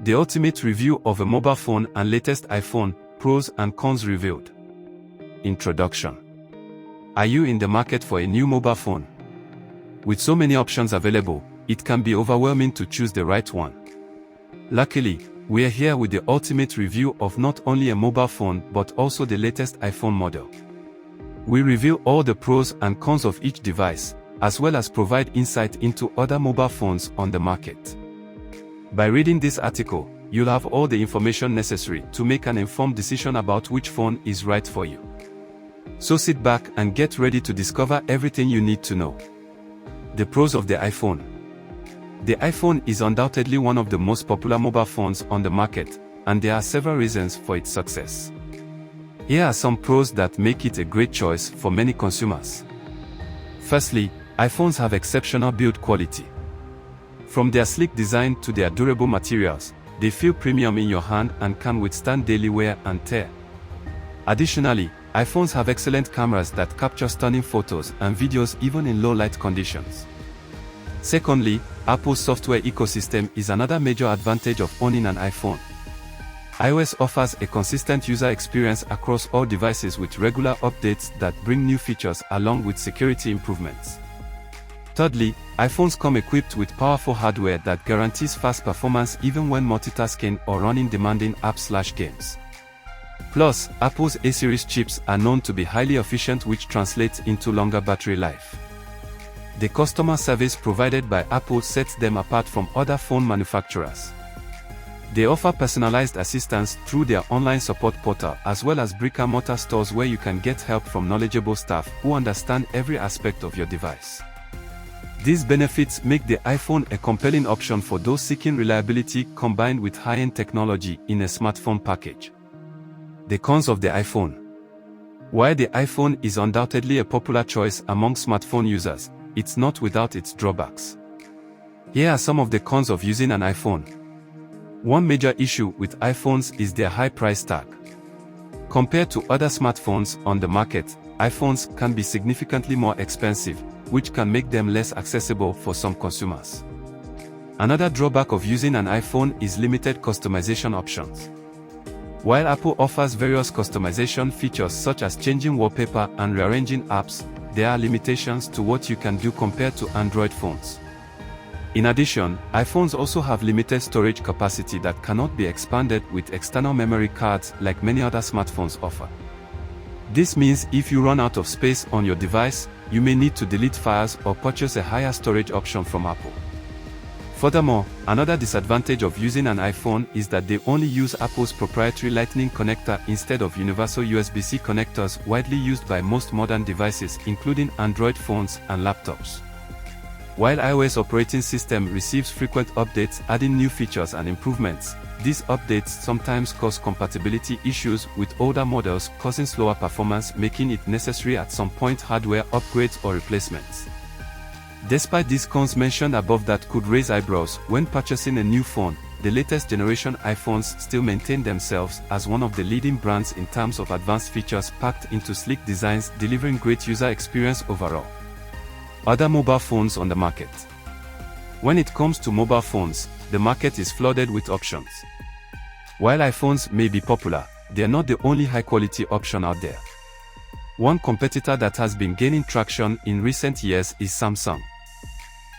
The ultimate review of a mobile phone and latest iPhone, pros and cons revealed. Introduction. Are you in the market for a new mobile phone? With so many options available, it can be overwhelming to choose the right one. Luckily, we are here with the ultimate review of not only a mobile phone but also the latest iPhone model. We reveal all the pros and cons of each device, as well as provide insight into other mobile phones on the market. By reading this article, you'll have all the information necessary to make an informed decision about which phone is right for you. So sit back and get ready to discover everything you need to know. The pros of the iPhone. The iPhone is undoubtedly one of the most popular mobile phones on the market, and there are several reasons for its success. Here are some pros that make it a great choice for many consumers. Firstly, iPhones have exceptional build quality. From their sleek design to their durable materials, they feel premium in your hand and can withstand daily wear and tear. Additionally, iPhones have excellent cameras that capture stunning photos and videos even in low light conditions. Secondly, Apple's software ecosystem is another major advantage of owning an iPhone. iOS offers a consistent user experience across all devices with regular updates that bring new features along with security improvements. Thirdly, iPhones come equipped with powerful hardware that guarantees fast performance even when multitasking or running demanding apps/games. Plus, Apple's A-series chips are known to be highly efficient, which translates into longer battery life. The customer service provided by Apple sets them apart from other phone manufacturers. They offer personalized assistance through their online support portal as well as brick-and-mortar stores where you can get help from knowledgeable staff who understand every aspect of your device. These benefits make the iPhone a compelling option for those seeking reliability combined with high-end technology in a smartphone package. The cons of the iPhone. While the iPhone is undoubtedly a popular choice among smartphone users, it's not without its drawbacks. Here are some of the cons of using an iPhone. One major issue with iPhones is their high price tag. Compared to other smartphones on the market, iPhones can be significantly more expensive, which can make them less accessible for some consumers. Another drawback of using an iPhone is limited customization options. While Apple offers various customization features such as changing wallpaper and rearranging apps, there are limitations to what you can do compared to Android phones. In addition, iPhones also have limited storage capacity that cannot be expanded with external memory cards like many other smartphones offer. This means if you run out of space on your device, you may need to delete files or purchase a higher storage option from Apple. Furthermore, another disadvantage of using an iPhone is that they only use Apple's proprietary Lightning connector instead of universal USB-C connectors widely used by most modern devices including Android phones and laptops. While iOS operating system receives frequent updates adding new features and improvements, these updates sometimes cause compatibility issues with older models, causing slower performance, making it necessary at some point hardware upgrades or replacements. Despite these cons mentioned above that could raise eyebrows when purchasing a new phone, the latest generation iPhones still maintain themselves as one of the leading brands in terms of advanced features packed into sleek designs, delivering great user experience overall. Other mobile phones on the market. When it comes to mobile phones, the market is flooded with options. While iPhones may be popular, they are not the only high-quality option out there. One competitor that has been gaining traction in recent years is Samsung.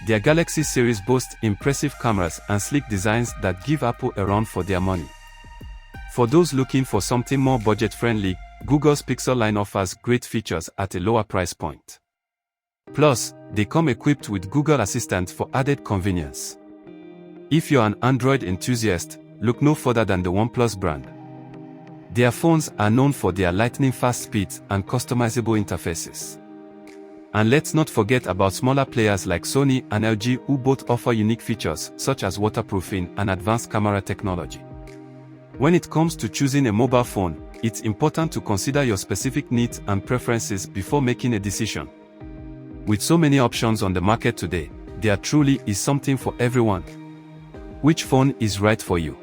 Their Galaxy series boasts impressive cameras and sleek designs that give Apple a run for their money. For those looking for something more budget-friendly, Google's Pixel line offers great features at a lower price point. Plus, they come equipped with Google Assistant for added convenience. If you're an Android enthusiast, look no further than the OnePlus brand. Their phones are known for their lightning-fast speeds and customizable interfaces. And let's not forget about smaller players like Sony and LG, who both offer unique features such as waterproofing and advanced camera technology. When it comes to choosing a mobile phone, it's important to consider your specific needs and preferences before making a decision. With so many options on the market today, there truly is something for everyone. Which phone is right for you?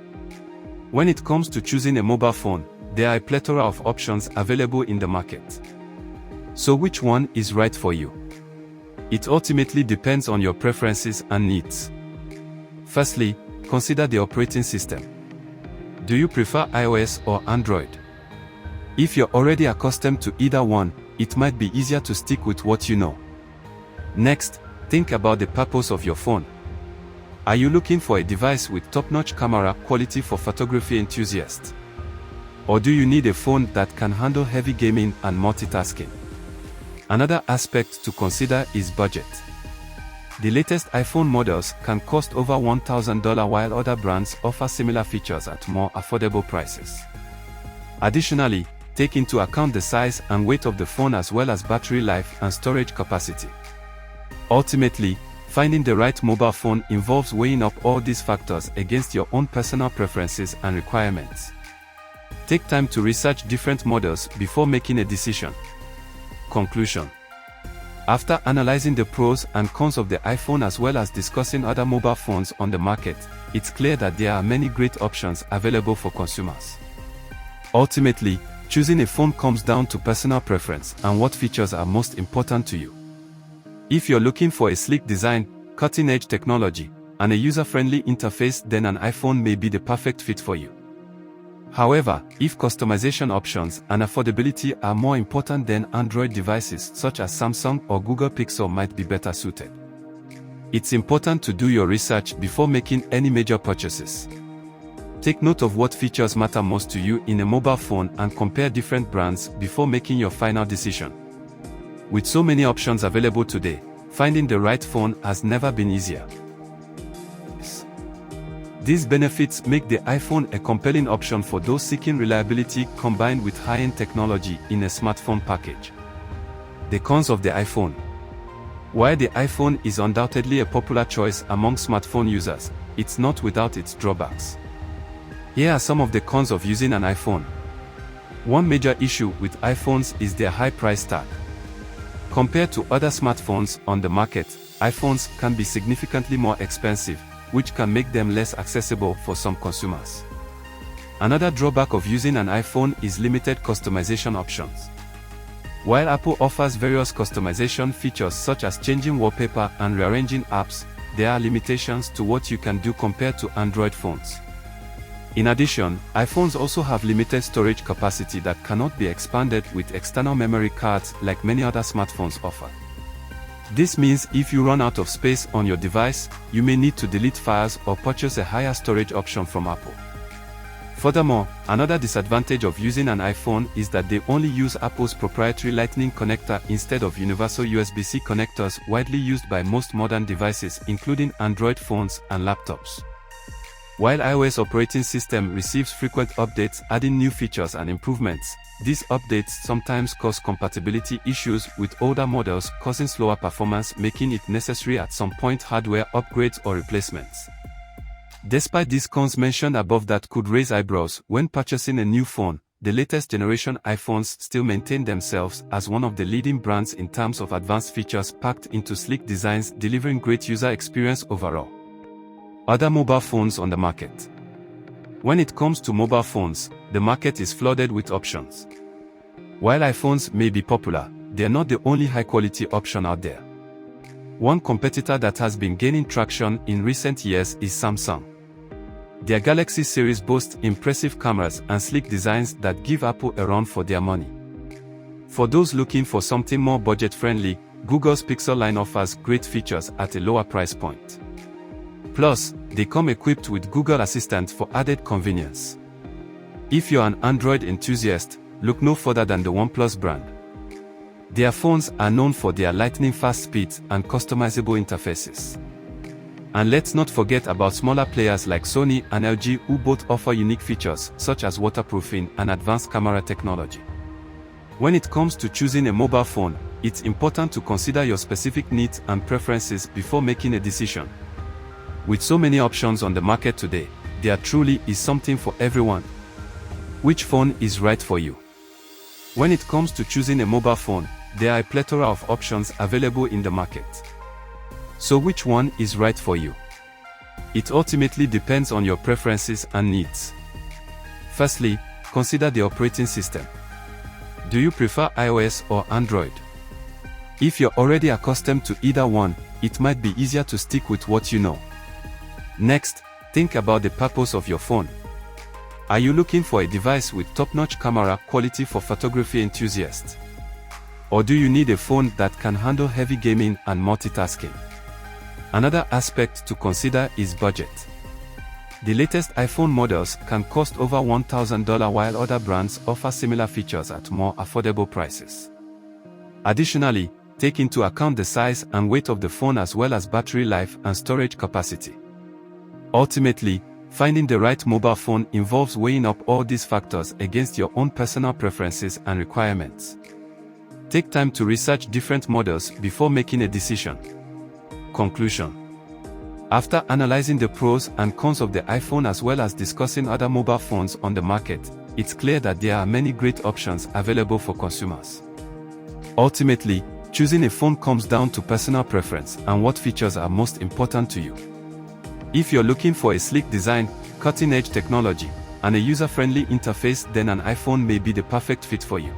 When it comes to choosing a mobile phone, there are a plethora of options available in the market. So which one is right for you? It ultimately depends on your preferences and needs. Firstly, consider the operating system. Do you prefer iOS or Android? If you're already accustomed to either one, it might be easier to stick with what you know. Next, think about the purpose of your phone. Are you looking for a device with top-notch camera quality for photography enthusiasts? Or do you need a phone that can handle heavy gaming and multitasking? Another aspect to consider is budget. The latest iPhone models can cost over $1,000 while other brands offer similar features at more affordable prices. Additionally, take into account the size and weight of the phone as well as battery life and storage capacity. Ultimately, finding the right mobile phone involves weighing up all these factors against your own personal preferences and requirements. Take time to research different models before making a decision. Conclusion. After analyzing the pros and cons of the iPhone as well as discussing other mobile phones on the market, it's clear that there are many great options available for consumers. Ultimately, choosing a phone comes down to personal preference and what features are most important to you. If you're looking for a sleek design, cutting-edge technology, and a user-friendly interface, then an iPhone may be the perfect fit for you. However, if customization options and affordability are more important, then Android devices such as Samsung or Google Pixel might be better suited. It's important to do your research before making any major purchases. Take note of what features matter most to you in a mobile phone and compare different brands before making your final decision. With so many options available today, finding the right phone has never been easier. These benefits make the iPhone a compelling option for those seeking reliability combined with high-end technology in a smartphone package. The cons of the iPhone. While the iPhone is undoubtedly a popular choice among smartphone users, it's not without its drawbacks. Here are some of the cons of using an iPhone. One major issue with iPhones is their high price tag. Compared to other smartphones on the market, iPhones can be significantly more expensive, which can make them less accessible for some consumers. Another drawback of using an iPhone is limited customization options. While Apple offers various customization features such as changing wallpaper and rearranging apps, there are limitations to what you can do compared to Android phones. In addition, iPhones also have limited storage capacity that cannot be expanded with external memory cards like many other smartphones offer. This means if you run out of space on your device, you may need to delete files or purchase a higher storage option from Apple. Furthermore, another disadvantage of using an iPhone is that they only use Apple's proprietary Lightning connector instead of universal USB-C connectors widely used by most modern devices including Android phones and laptops. While iOS operating system receives frequent updates adding new features and improvements, these updates sometimes cause compatibility issues with older models, causing slower performance, making it necessary at some point hardware upgrades or replacements. Despite these cons mentioned above that could raise eyebrows when purchasing a new phone, the latest generation iPhones still maintain themselves as one of the leading brands in terms of advanced features packed into sleek designs, delivering great user experience overall. Other mobile phones on the market. When it comes to mobile phones, the market is flooded with options. While iPhones may be popular, they are not the only high-quality option out there. One competitor that has been gaining traction in recent years is Samsung. Their Galaxy series boasts impressive cameras and sleek designs that give Apple a run for their money. For those looking for something more budget-friendly, Google's Pixel line offers great features at a lower price point. Plus, they come equipped with Google Assistant for added convenience. If you're an Android enthusiast, look no further than the OnePlus brand. Their phones are known for their lightning-fast speeds and customizable interfaces. And let's not forget about smaller players like Sony and LG who both offer unique features such as waterproofing and advanced camera technology. When it comes to choosing a mobile phone, it's important to consider your specific needs and preferences before making a decision. With so many options on the market today, there truly is something for everyone. Which phone is right for you? When it comes to choosing a mobile phone, there are a plethora of options available in the market. So which one is right for you? It ultimately depends on your preferences and needs. Firstly, consider the operating system. Do you prefer iOS or Android? If you're already accustomed to either one, it might be easier to stick with what you know. Next, think about the purpose of your phone. Are you looking for a device with top-notch camera quality for photography enthusiasts? Or do you need a phone that can handle heavy gaming and multitasking? Another aspect to consider is budget. The latest iPhone models can cost over $1,000 while other brands offer similar features at more affordable prices. Additionally, take into account the size and weight of the phone as well as battery life and storage capacity. Ultimately, finding the right mobile phone involves weighing up all these factors against your own personal preferences and requirements. Take time to research different models before making a decision. Conclusion. After analyzing the pros and cons of the iPhone as well as discussing other mobile phones on the market, it's clear that there are many great options available for consumers. Ultimately, choosing a phone comes down to personal preference and what features are most important to you. If you're looking for a sleek design, cutting-edge technology, and a user-friendly interface, then an iPhone may be the perfect fit for you.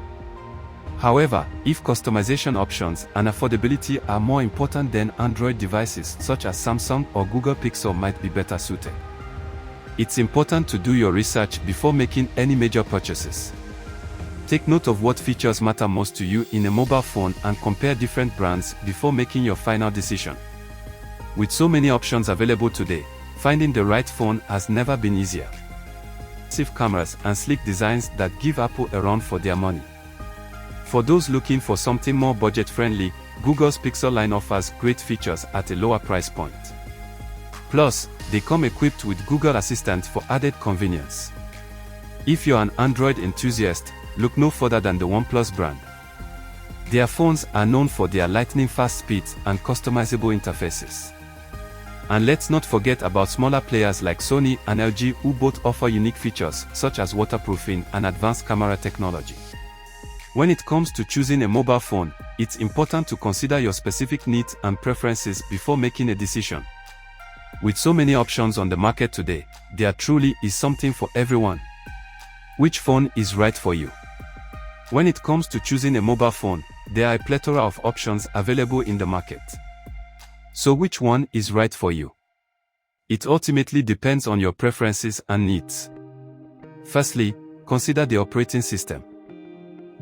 However, if customization options and affordability are more important, then Android devices such as Samsung or Google Pixel might be better suited. It's important to do your research before making any major purchases. Take note of what features matter most to you in a mobile phone and compare different brands before making your final decision. With so many options available today, finding the right phone has never been easier. Impressive cameras and sleek designs that give Apple a run for their money. For those looking for something more budget-friendly, Google's Pixel line offers great features at a lower price point. Plus, they come equipped with Google Assistant for added convenience. If you're an Android enthusiast, look no further than the OnePlus brand. Their phones are known for their lightning-fast speeds and customizable interfaces. And let's not forget about smaller players like Sony and LG, who both offer unique features such as waterproofing and advanced camera technology. When it comes to choosing a mobile phone, it's important to consider your specific needs and preferences before making a decision. With so many options on the market today, there truly is something for everyone. Which phone is right for you? When it comes to choosing a mobile phone, there are a plethora of options available in the market. So which one is right for you? It ultimately depends on your preferences and needs. Firstly, consider the operating system.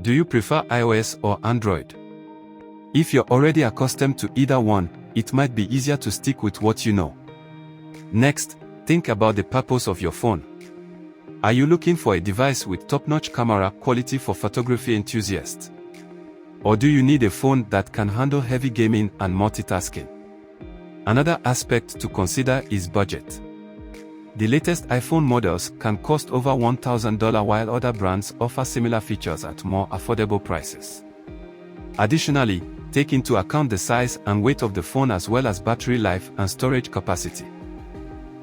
Do you prefer iOS or Android? If you're already accustomed to either one, it might be easier to stick with what you know. Next, think about the purpose of your phone. Are you looking for a device with top-notch camera quality for photography enthusiasts? Or do you need a phone that can handle heavy gaming and multitasking? Another aspect to consider is budget. The latest iPhone models can cost over $1,000 while other brands offer similar features at more affordable prices. Additionally, take into account the size and weight of the phone as well as battery life and storage capacity.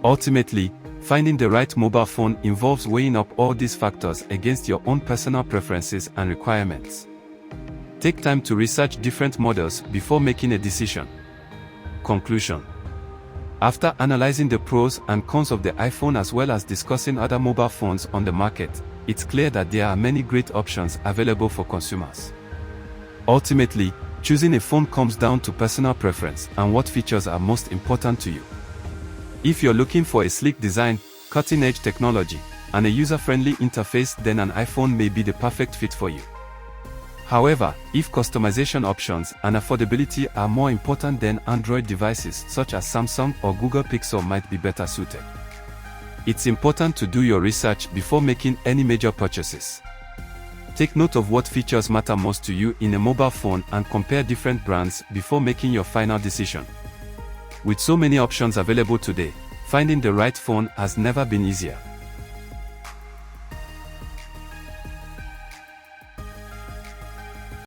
Ultimately, finding the right mobile phone involves weighing up all these factors against your own personal preferences and requirements. Take time to research different models before making a decision. Conclusion. After analyzing the pros and cons of the iPhone as well as discussing other mobile phones on the market, it's clear that there are many great options available for consumers. Ultimately, choosing a phone comes down to personal preference and what features are most important to you. If you're looking for a sleek design, cutting-edge technology, and a user-friendly interface, then an iPhone may be the perfect fit for you. However, if customization options and affordability are more important, then Android devices such as Samsung or Google Pixel might be better suited. It's important to do your research before making any major purchases. Take note of what features matter most to you in a mobile phone and compare different brands before making your final decision. With so many options available today, finding the right phone has never been easier.